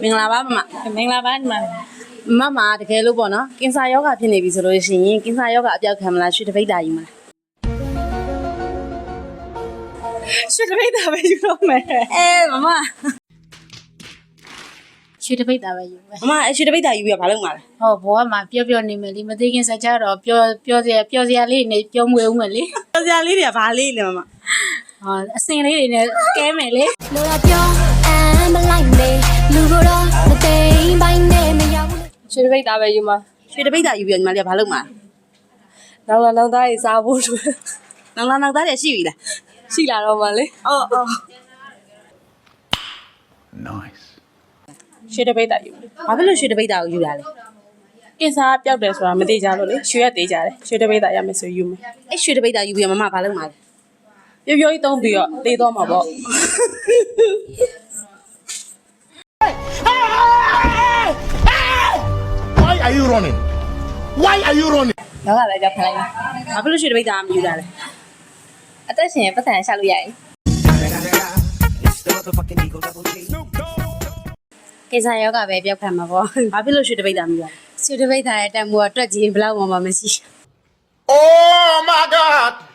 မင်္ဂလာပါမမမင်္ဂလာပါညီမမတကယ်လို့ပေါ့နော်ကင်ဆာယောဂဖြစ်နေပြီဆိုလို့ရှိရင်ကင်ဆာယောဂအပြောက်ခံမလားရွှေတပိတ်တာယူမလားရွှေတပိတ်တာပဲယူတော့မယ်မရွှေတပိတ်တာပဲယူမယ်မရွှေတပိတ်တာယူပြီးတော့ဘာလုပ်မှာလဲဟောဘောကမှပျော့ပျော့နေမယ်လေမသေးခင်စကြတော့ပျော်စရာလေးနဲ့ပျော်မွေဦးမယ်လေပျော်စရာလေးတွေကဘာလေးလဲမဟောအစင်လေးတွေနဲ့ကဲမယ်လေလိုတော့ပြောမလိုက်မေလူကတော့မသိမ်းပိုင်းနဲ့မရောက်ဘူးရွှေတပိတ်တာပဲယူမှာရွှေတပိတ်တာယူပြီးတော့ညီမလေးကဘာလုပ်မှာနောက်သားရေးစားဖို့နောက်သားတွေရှိပြီလားရှိလာတော့မှလေအော် Nice ရွှေတပိတ်တာယူ ဘာဖြစ်လို့ရွှေတပိတ်တာကိုယူလာလဲ ကင်ဆာပျောက်တယ်ဆိုတာမသိကြလို့လေရွှေရက်သေးကြတယ်ရွှေတပိတ်တာရမယ်ဆိုယူမယ် အဲ့ရွှေတပိတ်တာယူပြီးတော့မဘာလုပ်မှာလဲ ပြောကြီးသုံးပြီးတော့သေးတော့မှာပေါ့ Why are you running? Why are you running? လောကလည်းကြောက်ခံလိုက်လားဘာဖြစ်လို့ရွှေတပိတ်တာမယူလာလဲအသက်ရှင်ပတ်စံရှာလို့ရရင်ကိစ္စယောဂပဲပြောက်ခံမှာပေါ့ဘာဖြစ်လို့ရွှေတပိတ်တာမယူလာလဲရွှေတပိတ်တာရဲ့တန်ဖိုးကတွက်ကြည့်ဘယ်လောက်မှမရှိ Oh my God!